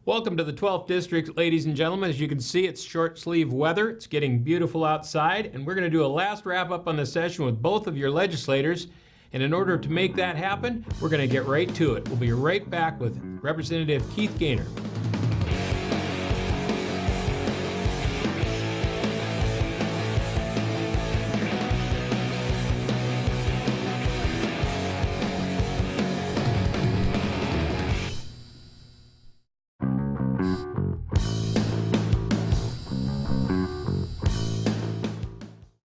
Welcome to the 12th District, ladies and gentlemen. As you can see, it's short sleeve weather. It's getting beautiful outside, and we're going to do a last wrap up on the session with both of your legislators. And in order to make that happen, we're going to get right to it. We'll be right back with Representative Keith Gaynor.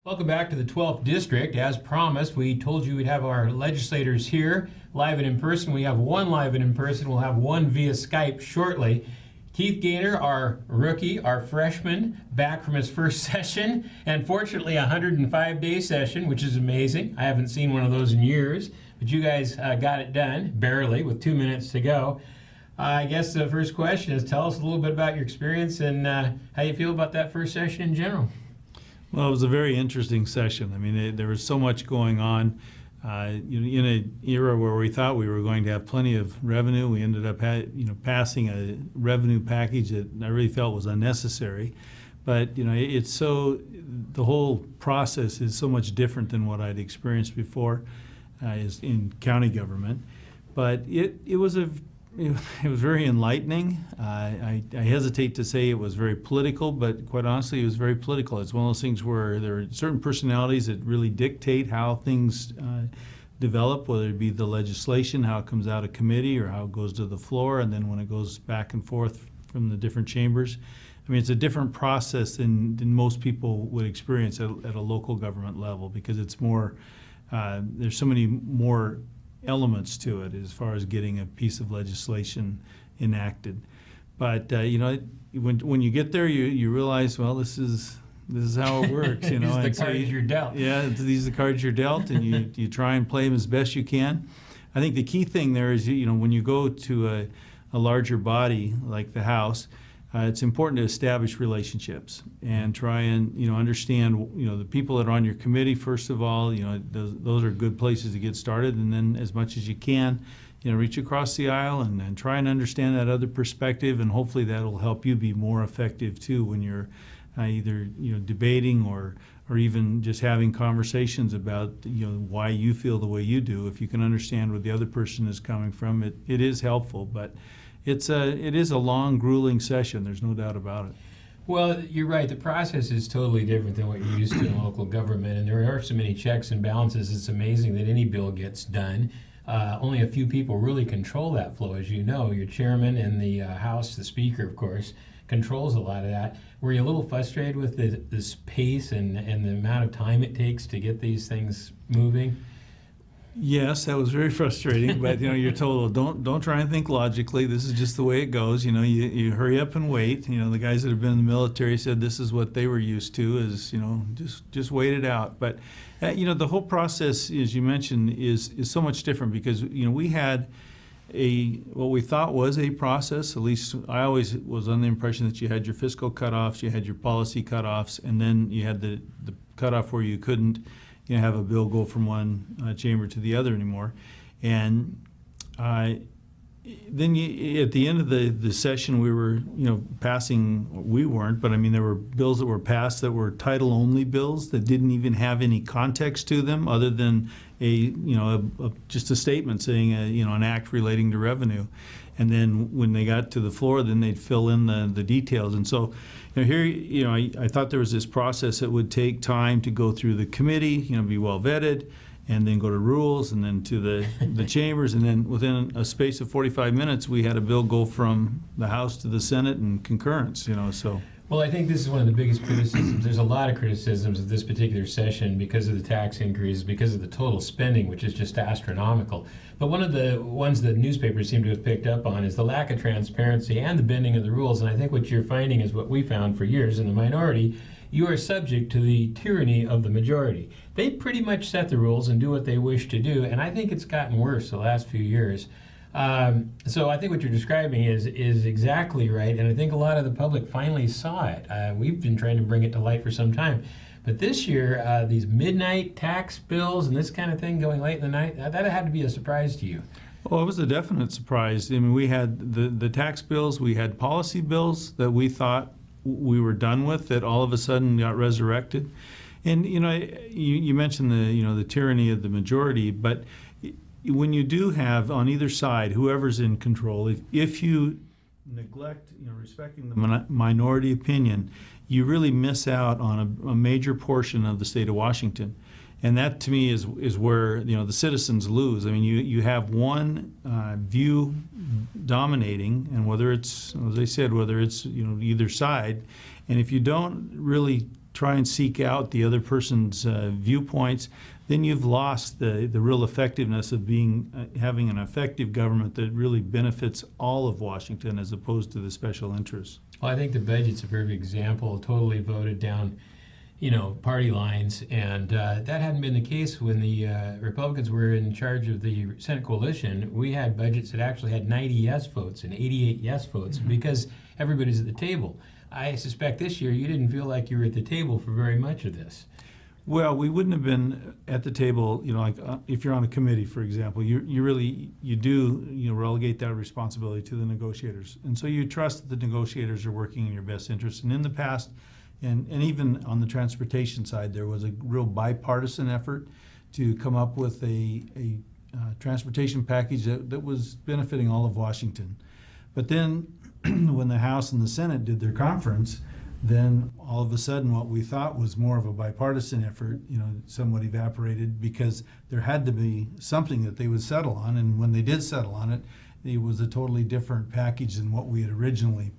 Welcome back to the 12th District. As promised, we told you we'd have our legislators here live and in person. We have one live and in person. We'll have one via Skype shortly. Keith Gaynor, our rookie, our freshman, back from his first session, and fortunately a 105-day session, which is amazing. I haven't seen one of those in years, but you guys got it done, barely, with 2 minutes to go. I guess the first question is, tell us a little bit about your experience and how you feel about that first session in general. Well, it was a very interesting session. I mean, there was so much going on. In an era where we thought we were going to have plenty of revenue, we ended up passing a revenue package that I really felt was unnecessary. But it's the whole process is so much different than what I'd experienced before is in county government. But it was very enlightening. I hesitate to say it was very political, but quite honestly, it was very political. It's one of those things where there are certain personalities that really dictate how things develop, whether it be the legislation, how it comes out of committee, or how it goes to the floor, and then when it goes back and forth from the different chambers. I mean, it's a different process than most people would experience at a local government level, because it's more, there's so many more elements to it as far as getting a piece of legislation enacted. But when you get there, you realize, well, this is how it works. These are the cards you're dealt. Yeah, these are the cards you're dealt, and you try and play them as best you can. I think the key thing there is, when you go to a larger body like the House, it's important to establish relationships and try and understand the people that are on your committee. First of all, those are good places to get started, and then as much as you can, reach across the aisle and try and understand that other perspective, and hopefully that'll help you be more effective too when you're either debating or even just having conversations about why you feel the way you do. If you can understand where the other person is coming from, it is helpful. But it is a long, grueling session. There's no doubt about it. Well, you're right. The process is totally different than what you're used to in local government, and there are so many checks and balances. It's amazing that any bill gets done. Only a few people really control that flow, as you know. Your chairman and the House, the Speaker, of course, controls a lot of that. Were you a little frustrated with this pace and the amount of time it takes to get these things moving? Yes, that was very frustrating, but you're told, don't try and think logically. This is just the way it goes. You hurry up and wait. The guys that have been in the military said this is what they were used to, is just wait it out. But the whole process, as you mentioned, is so much different, because we had what we thought was a process. At least I always was under the impression that you had your fiscal cutoffs, you had your policy cutoffs, and then you had the cutoff where you couldn't have a bill go from one chamber to the other anymore. And then at the end of the session, we were we weren't, but I mean, there were bills that were passed that were title-only bills that didn't even have any context to them other than just a statement saying an act relating to revenue. And then when they got to the floor, then they'd fill in the details. And so here, I thought there was this process that would take time to go through the committee, be well vetted, and then go to rules, and then to the chambers, and then within a space of 45 minutes, we had a bill go from the House to the Senate in concurrence. So. Well, I think this is one of the biggest criticisms. There's a lot of criticisms of this particular session because of the tax increases, because of the total spending, which is just astronomical. But one of the ones that newspapers seem to have picked up on is the lack of transparency and the bending of the rules. And I think what you're finding is what we found for years in the minority. You are subject to the tyranny of the majority. They pretty much set the rules and do what they wish to do, and I think it's gotten worse the last few years. So I think what you're describing is exactly right, and I think a lot of the public finally saw it. We've been trying to bring it to light for some time. But this year, these midnight tax bills and this kind of thing going late in the night, that had to be a surprise to you. Oh, it was a definite surprise. I mean, we had the tax bills, we had policy bills that we thought we were done with that all of a sudden got resurrected. And, you mentioned the tyranny of the majority, but when you do have on either side, whoever's in control, if you neglect, respecting the minority opinion, you really miss out on a major portion of the state of Washington. And that, to me, is where the citizens lose. I mean, you have one view dominating, and whether it's, as I said, whether it's either side, and if you don't really try and seek out the other person's viewpoints, then you've lost the real effectiveness of having an effective government that really benefits all of Washington as opposed to the special interests. Well, I think the budget's a perfect example, totally voted down party lines, and that hadn't been the case when the Republicans were in charge of the Senate coalition. We had budgets that actually had 90 yes votes and 88 yes votes because everybody's at the table. I suspect this year you didn't feel like you were at the table for very much of this. Well, we wouldn't have been at the table, like if you're on a committee, for example, you do relegate that responsibility to the negotiators, and so you trust that the negotiators are working in your best interest. And in the past, and even on the transportation side, there was a real bipartisan effort to come up with a transportation package that was benefiting all of Washington. But then when the House and the Senate did their conference, then all of a sudden what we thought was more of a bipartisan effort, somewhat evaporated because there had to be something that they would settle on. And when they did settle on it, it was a totally different package than what we had originally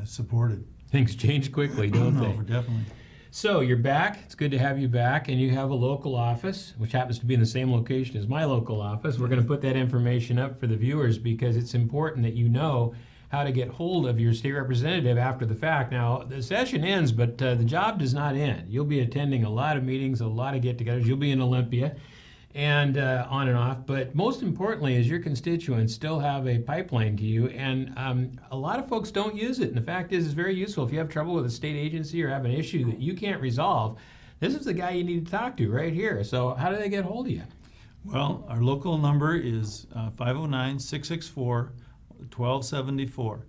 supported. Things change quickly, don't they? No, definitely. So you're back. It's good to have you back, and you have a local office, which happens to be in the same location as my local office. We're going to put that information up for the viewers because it's important that you know how to get hold of your state representative after the fact. Now, the session ends, but the job does not end. You'll be attending a lot of meetings, a lot of get-togethers. You'll be in Olympia and on and off. But most importantly is your constituents still have a pipeline to you, and a lot of folks don't use it. And the fact is, it's very useful. If you have trouble with a state agency or have an issue that you can't resolve, this is the guy you need to talk to right here. So how do they get hold of you? Well, our local number is 509-664-1274.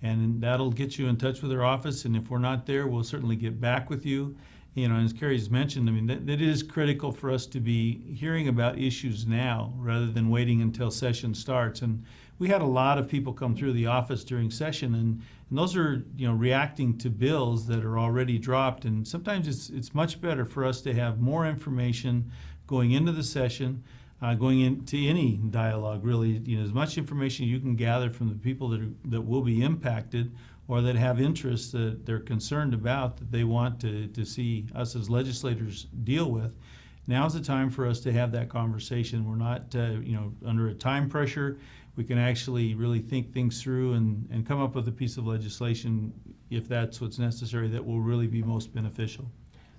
And that'll get you in touch with our office. And if we're not there, we'll certainly get back with you. And as Carrie's mentioned, I mean, that is critical for us to be hearing about issues now rather than waiting until session starts. And we had a lot of people come through the office during session, and those are, reacting to bills that are already dropped. And sometimes it's much better for us to have more information going into the session, going into any dialogue, really, as much information you can gather from the people that will be impacted or that have interests that they're concerned about, that they want to see us as legislators deal with. Now's the time for us to have that conversation. We're not, under a time pressure. We can actually really think things through and come up with a piece of legislation, if that's what's necessary, that will really be most beneficial.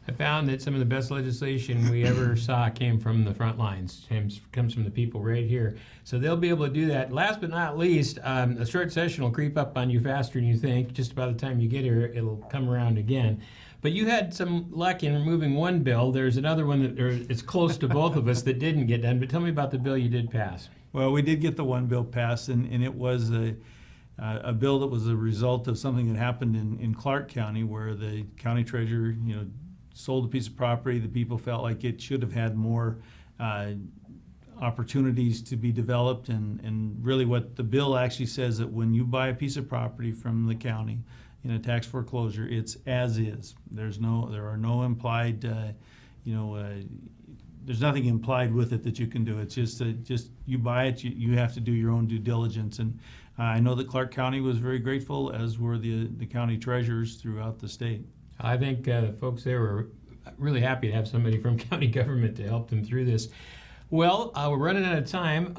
I found that some of the best legislation we ever saw came from the front lines, comes from the people right here. So they'll be able to do that. Last but not least, a short session will creep up on you faster than you think. Just about the time you get here, it'll come around again. But you had some luck in removing one bill. There's another one that it's close to both of us that didn't get done. But tell me about the bill you did pass. Well, we did get the one bill passed, and it was a bill that was a result of something that happened in Clark County, where the county treasurer, sold a piece of property. The people felt like it should have had more opportunities to be developed, and really what the bill actually says, that when you buy a piece of property from the county in a tax foreclosure, it's as is. There are no implied, there's nothing implied with it that you can do. It's just you buy it, you have to do your own due diligence. And I know that Clark County was very grateful, as were the county treasurers throughout the state. I think folks there were really happy to have somebody from county government to help them through this. Well, we're running out of time.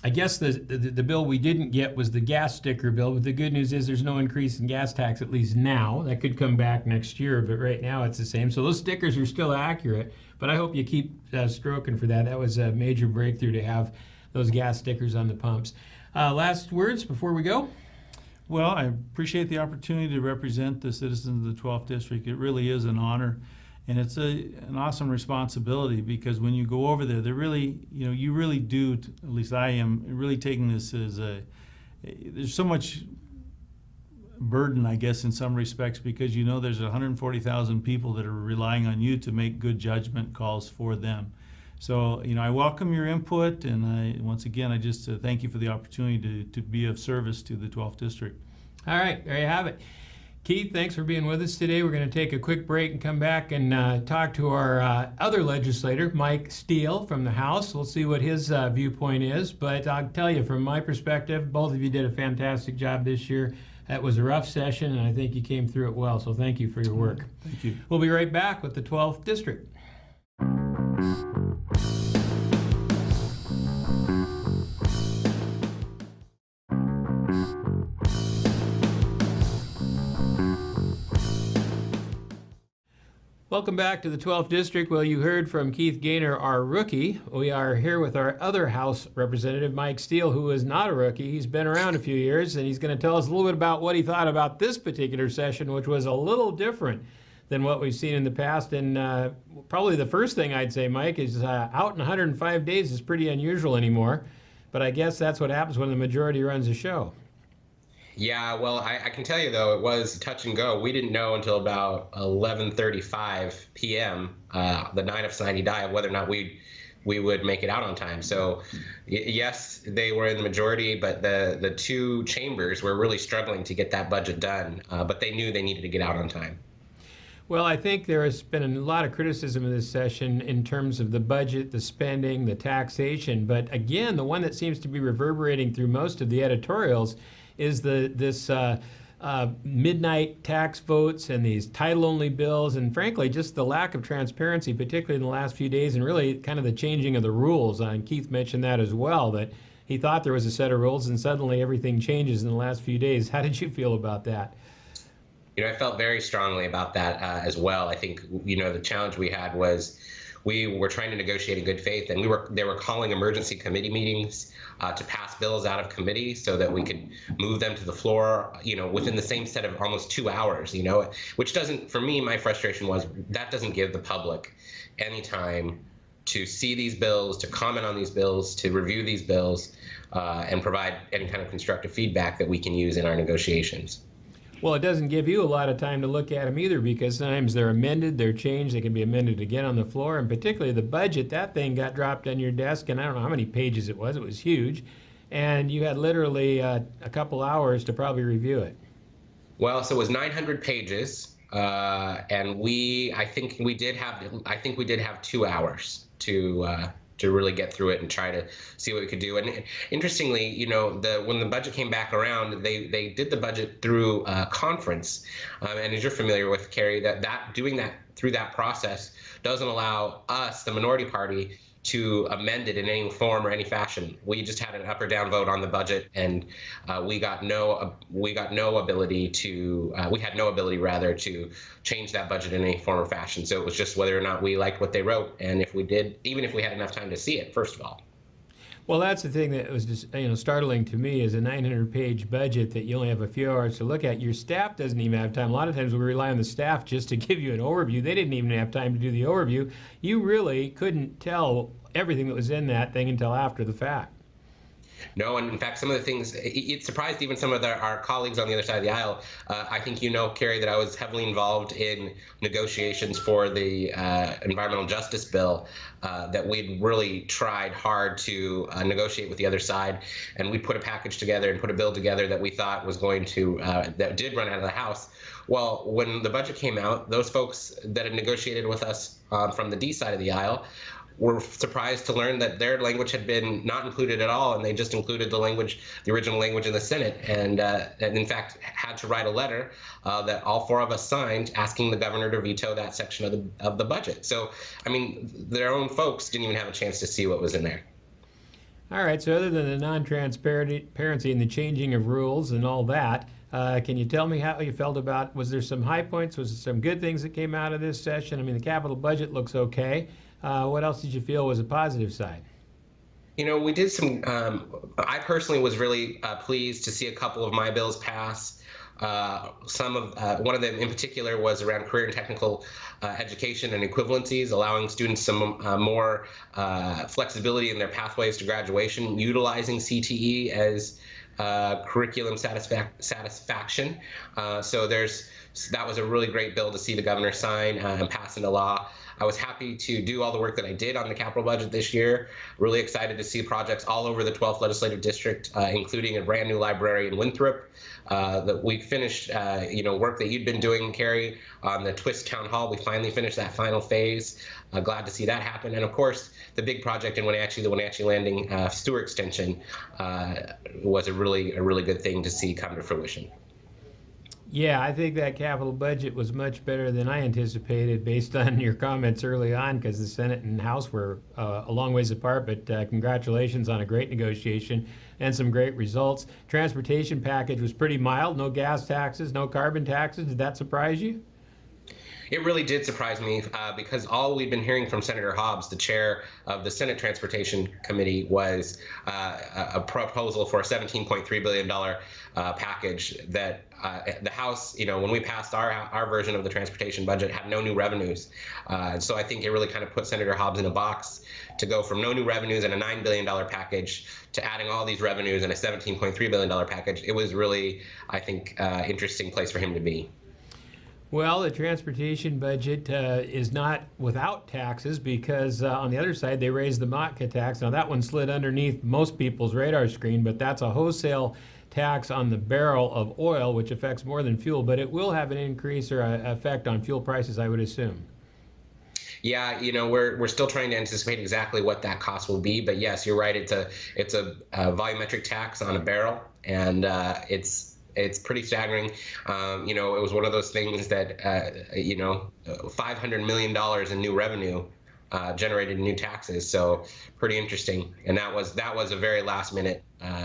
I guess the bill we didn't get was the gas sticker bill, but the good news is there's no increase in gas tax, at least now. That could come back next year, but right now it's the same. So those stickers are still accurate, but I hope you keep stroking for that. That was a major breakthrough to have those gas stickers on the pumps. Last words before we go? Well, I appreciate the opportunity to represent the citizens of the 12th District. It really is an honor. And it's an awesome responsibility, because when you go over there, they're really, you really do, at least I am, really taking this as there's so much burden, I guess, in some respects, because there's 140,000 people that are relying on you to make good judgment calls for them. So, I welcome your input, and once again, I just thank you for the opportunity to be of service to the 12th District. All right, there you have it. Keith, thanks for being with us today. We're going to take a quick break and come back and talk to our other legislator, Mike Steele from the House. We'll see what his viewpoint is. But I'll tell you, from my perspective, both of you did a fantastic job this year. That was a rough session, and I think you came through it well. So thank you for your work. Thank you. We'll be right back with the 12th District. Welcome back to the 12th District. Well, you heard from Keith Gaynor, our rookie. We are here with our other House representative, Mike Steele, who is not a rookie. He's been around a few years, and he's going to tell us a little bit about what he thought about this particular session, which was a little different than what we've seen in the past. And probably the first thing I'd say, Mike, is out in 105 days is pretty unusual anymore. But I guess that's what happens when the majority runs a show. Yeah, well, I can tell you, though, it was touch and go. We didn't know until about 11:35 p.m., the night of sine die, of whether or not we would make it out on time. So, yes, they were in the majority, but the two chambers were really struggling to get that budget done. But they knew they needed to get out on time. Well, I think there has been a lot of criticism of this session in terms of the budget, the spending, the taxation. But again, the one that seems to be reverberating through most of the editorials is this midnight tax votes and these title-only bills, and frankly, just the lack of transparency, particularly in the last few days, and really kind of the changing of the rules. And Keith mentioned that as well, that he thought there was a set of rules, and suddenly everything changes in the last few days. How did you feel about that? I felt very strongly about that as well. I think, the challenge we had was we were trying to negotiate in good faith, and they were calling emergency committee meetings to pass bills out of committee so that we could move them to the floor, within the same set of almost 2 hours, which doesn't, for me, my frustration was that doesn't give the public any time to see these bills, to comment on these bills, to review these bills, and provide any kind of constructive feedback that we can use in our negotiations. Well, it doesn't give you a lot of time to look at them either, because sometimes they're amended, they're changed, they can be amended again on the floor, and particularly the budget, that thing got dropped on your desk, and I don't know how many pages it was huge, and you had literally a couple hours to probably review it. Well, so it was 900 pages, and I think we did have 2 hours to really get through it and try to see what we could do. And interestingly, when the budget came back around, they did the budget through a conference. And as you're familiar with, Carrie, that doing that through that process doesn't allow us, the minority party, to amend it in any form or any fashion. We just had an up or down vote on the budget, and we had no ability to change that budget in any form or fashion. So it was just whether or not we liked what they wrote, and if we did, even if we had enough time to see it, first of all. Well, that's the thing that was just startling to me, is a 900-page budget that you only have a few hours to look at. Your staff doesn't even have time. A lot of times we rely on the staff just to give you an overview. They didn't even have time to do the overview. You really couldn't tell everything that was in that thing until after the fact. No, and in fact, some of the things, it surprised even some of our colleagues on the other side of the aisle. I think Carrie, that I was heavily involved in negotiations for the environmental justice bill, that we'd really tried hard to negotiate with the other side, and we put a package together and put a bill together that we thought was going to, that did run out of the House. Well, when the budget came out, those folks that had negotiated with us from the D side of the aisle were surprised to learn that their language had been not included at all, and they just included the original language in the Senate, and in fact had to write a letter that all four of us signed, asking the governor to veto that section of the budget. So, I mean, their own folks didn't even have a chance to see what was in there. All right, so other than the non-transparency and the changing of rules and all that, can you tell me how you felt about, was there some high points, was there some good things that came out of this session? I mean, the capital budget looks okay. What else did you feel was a positive side? We did some, I personally was really pleased to see a couple of my bills pass. One of them in particular was around career and technical education and equivalencies, allowing students some more flexibility in their pathways to graduation, utilizing CTE as curriculum satisfaction. That was a really great bill to see the governor sign and pass into law. I was happy to do all the work that I did on the capital budget this year. Really excited to see projects all over the 12th legislative district, including a brand new library in Winthrop. That we finished, work that you'd been doing, Carrie, on the Twist Town Hall. We finally finished that final phase. Glad to see that happen. And of course, the big project in Wenatchee, the Wenatchee Landing sewer extension, was a really good thing to see come to fruition. Yeah, I think that capital budget was much better than I anticipated based on your comments early on, because the Senate and House were a long ways apart, but congratulations on a great negotiation and some great results. Transportation package was pretty mild, no gas taxes, no carbon taxes. Did that surprise you? It really did surprise me because all we'd been hearing from Senator Hobbs, the chair of the Senate Transportation Committee, was a proposal for a $17.3 billion package that the House, when we passed our version of the transportation budget, had no new revenues. So I think it really kind of put Senator Hobbs in a box to go from no new revenues and a $9 billion package to adding all these revenues and a $17.3 billion package. It was really, I think, interesting place for him to be. Well, the transportation budget is not without taxes, because on the other side, they raised the MATCA tax. Now, that one slid underneath most people's radar screen, but that's a wholesale tax on the barrel of oil, which affects more than fuel, but it will have an increase or effect on fuel prices, I would assume. Yeah, we're still trying to anticipate exactly what that cost will be, but yes, you're right. It's a volumetric tax on a barrel, and it's pretty staggering. It was one of those things that, $500 million in new revenue generated new taxes. So pretty interesting. And that was a very last minute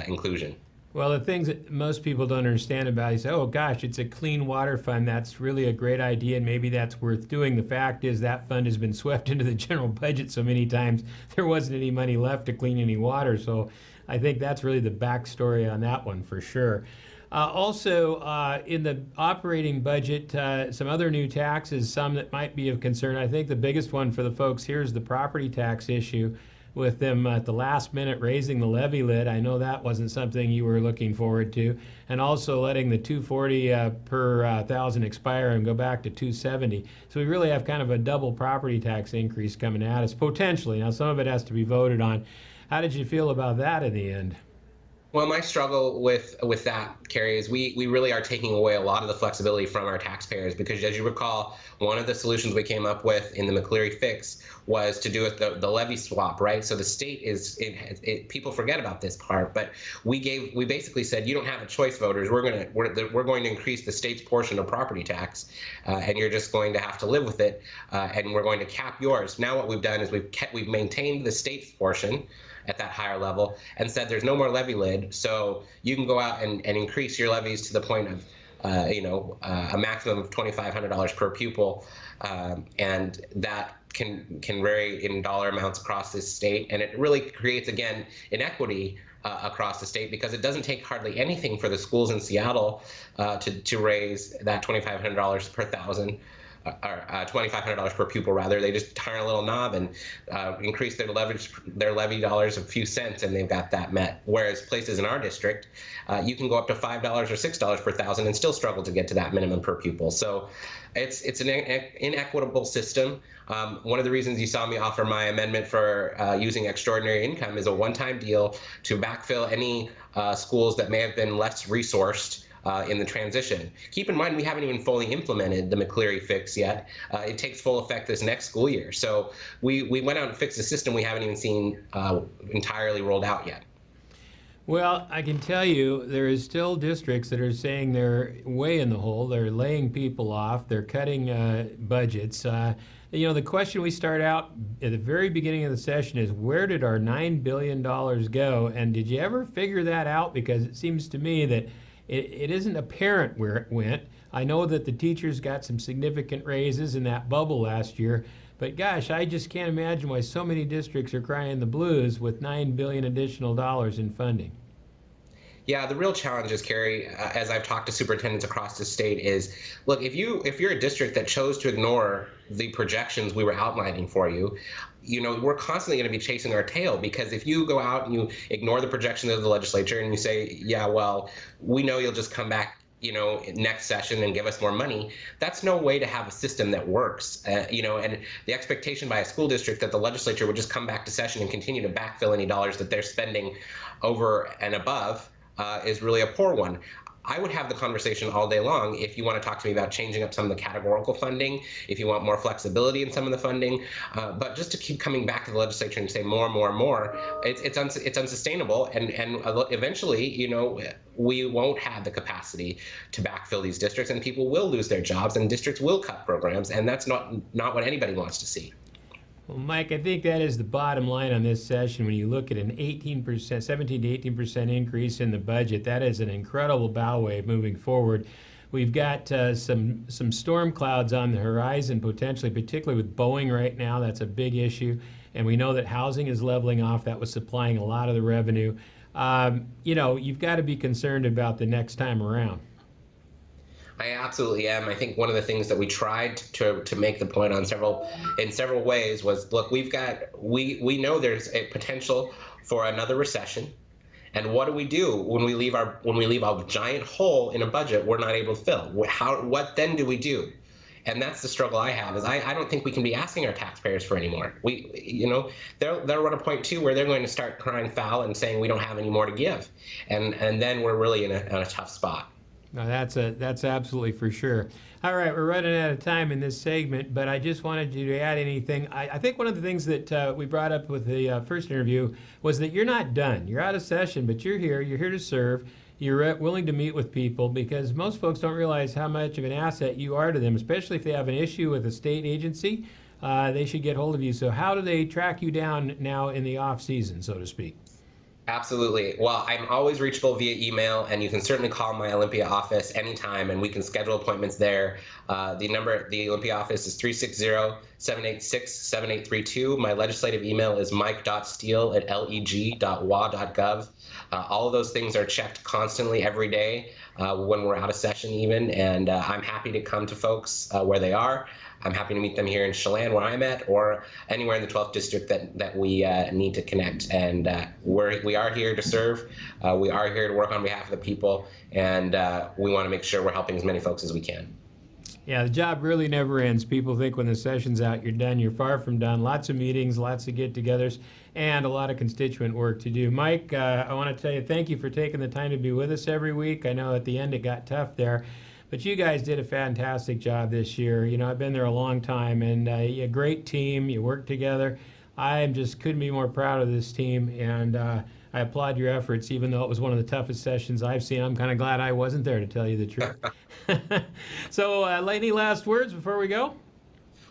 inclusion. Well, the things that most people don't understand about it is, oh gosh, it's a clean water fund. That's really a great idea, and maybe that's worth doing. The fact is that fund has been swept into the general budget so many times, there wasn't any money left to clean any water. So I think that's really the backstory on that one for sure. Also, in the operating budget, some other new taxes, some that might be of concern. I think the biggest one for the folks here is the property tax issue, with them at the last minute raising the levy lid. I know that wasn't something you were looking forward to. And also letting the $240 per thousand expire and go back to $270. So we really have kind of a double property tax increase coming at us, potentially. Now, some of it has to be voted on. How did you feel about that in the end? Well, my struggle with that, Carrie, is we really are taking away a lot of the flexibility from our taxpayers, because as you recall, one of the solutions we came up with in the McCleary fix was to do with the levy swap, right? So the state people forget about this part, but we basically said, you don't have a choice, voters. We're going to increase the state's portion of property tax, and you're just going to have to live with it, and we're going to cap yours. Now what we've done is we've maintained the state's portion at that higher level and said there's no more levy lid, so you can go out and increase your levies to the point of a maximum of $2,500 per pupil, and that can vary in dollar amounts across this state, and it really creates, again, inequity across the state, because it doesn't take hardly anything for the schools in Seattle to raise that $2,500 per thousand. Or $2,500 per pupil, rather. They just turn a little knob and increase their levy dollars a few cents, and they've got that met. Whereas places in our district, you can go up to $5 or $6 per thousand and still struggle to get to that minimum per pupil. So it's an inequitable system. One of the reasons you saw me offer my amendment for using extraordinary income is a one-time deal to backfill any schools that may have been less resourced in the transition. Keep in mind, we haven't even fully implemented the McCleary fix yet. It takes full effect this next school year. So we went out and fixed a system we haven't even seen entirely rolled out yet. Well, I can tell you there is still districts that are saying they're way in the hole. They're laying people off. They're cutting budgets. The question we start out at the very beginning of the session is, where did our $9 billion go? And did you ever figure that out? Because it seems to me that it isn't apparent where it went. I know that the teachers got some significant raises in that bubble last year, but gosh, I just can't imagine why so many districts are crying the blues with $9 billion additional dollars in funding. Yeah, the real challenge is, Carrie, as I've talked to superintendents across the state, is look, if you're a district that chose to ignore the projections we were outlining for you, we're constantly going to be chasing our tail, because if you go out and you ignore the projections of the legislature and you say, yeah, well, we know you'll just come back next session and give us more money, that's no way to have a system that works. And the expectation by a school district that the legislature would just come back to session and continue to backfill any dollars that they're spending over and above is really a poor one. I would have the conversation all day long if you want to talk to me about changing up some of the categorical funding, if you want more flexibility in some of the funding, but just to keep coming back to the legislature and say more and more and more, it's unsustainable, and eventually, we won't have the capacity to backfill these districts, and people will lose their jobs, and districts will cut programs, and that's not what anybody wants to see. Well, Mike, I think that is the bottom line on this session. When you look at an 17 to 18% increase in the budget, that is an incredible bow wave moving forward. We've got some storm clouds on the horizon potentially, particularly with Boeing right now. That's a big issue. And we know that housing is leveling off. That was supplying a lot of the revenue. You've got to be concerned about the next time around. I absolutely am. I think one of the things that we tried to make the point on in several ways was, look, we know there's a potential for another recession, and what do we do when we leave a giant hole in a budget we're not able to fill? What then do we do? And that's the struggle I have. Is I don't think we can be asking our taxpayers for any more. They'll run a point too where they're going to start crying foul and saying we don't have any more to give, and then we're really in a tough spot. No, that's absolutely for sure. All right, we're running out of time in this segment, but I just wanted you to add anything. I think one of the things that we brought up with the first interview was that you're not done. You're out of session, but you're here. You're here to serve. You're willing to meet with people, because most folks don't realize how much of an asset you are to them, especially if they have an issue with a state agency. They should get hold of you. So how do they track you down now in the off season, so to speak? Absolutely. Well, I'm always reachable via email, and you can certainly call my Olympia office anytime, and we can schedule appointments there. The number at the Olympia office is 360-786-7832. My legislative email is mike.steele@leg.wa.gov. All of those things are checked constantly every day when we're out of session even, and I'm happy to come to folks where they are. I'm happy to meet them here in Chelan, where I'm at, or anywhere in the 12th district that we need to connect. And we are here to serve. We are here to work on behalf of the people, and we want to make sure we're helping as many folks as we can. Yeah, the job really never ends. People think when the session's out, you're done. You're far from done. Lots of meetings, lots of get-togethers, and a lot of constituent work to do. Mike, I want to tell you thank you for taking the time to be with us every week. I know at the end it got tough there, but you guys did a fantastic job this year. I've been there a long time, and you're a great team. You work together. I just couldn't be more proud of this team, and I applaud your efforts, even though it was one of the toughest sessions I've seen. I'm kind of glad I wasn't there, to tell you the truth. So, any last words before we go?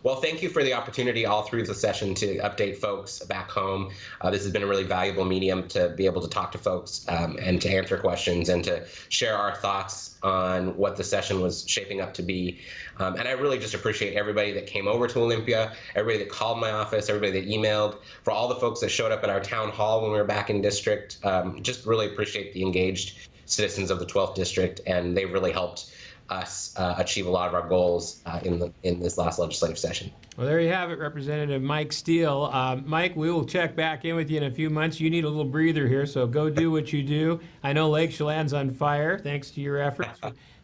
Well, thank you for the opportunity all through the session to update folks back home. This has been a really valuable medium to be able to talk to folks and to answer questions and to share our thoughts on what the session was shaping up to be. And I really just appreciate everybody that came over to Olympia, everybody that called my office, everybody that emailed, for all the folks that showed up at our town hall when we were back in district. Just really appreciate the engaged citizens of the 12th district, and they really helped us achieve a lot of our goals in this last legislative session. Well, there you have it, Representative Mike Steele. Mike, we will check back in with you in a few months. You need a little breather here, so go do what you do. I know Lake Chelan's on fire, thanks to your efforts.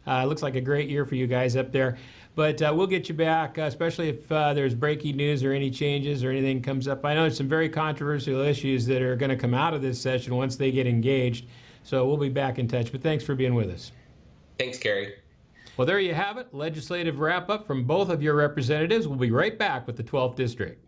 Looks like a great year for you guys up there. But we'll get you back, especially if there's breaking news or any changes or anything comes up. I know there's some very controversial issues that are going to come out of this session once they get engaged. So we'll be back in touch. But thanks for being with us. Thanks, Carrie. Well, there you have it. Legislative wrap-up from both of your representatives. We'll be right back with the 12th District.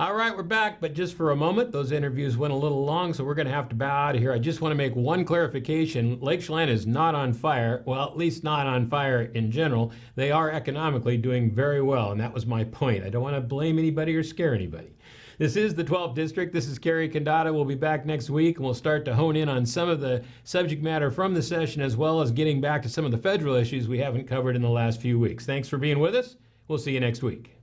All right, we're back, but just for a moment. Those interviews went a little long, so we're going to have to bow out of here. I just want to make one clarification. Lake Chelan is not on fire. Well, at least not on fire in general. They are economically doing very well, and that was my point. I don't want to blame anybody or scare anybody. This is the 12th District. This is Kerry Condata. We'll be back next week, and we'll start to hone in on some of the subject matter from the session, as well as getting back to some of the federal issues we haven't covered in the last few weeks. Thanks for being with us. We'll see you next week.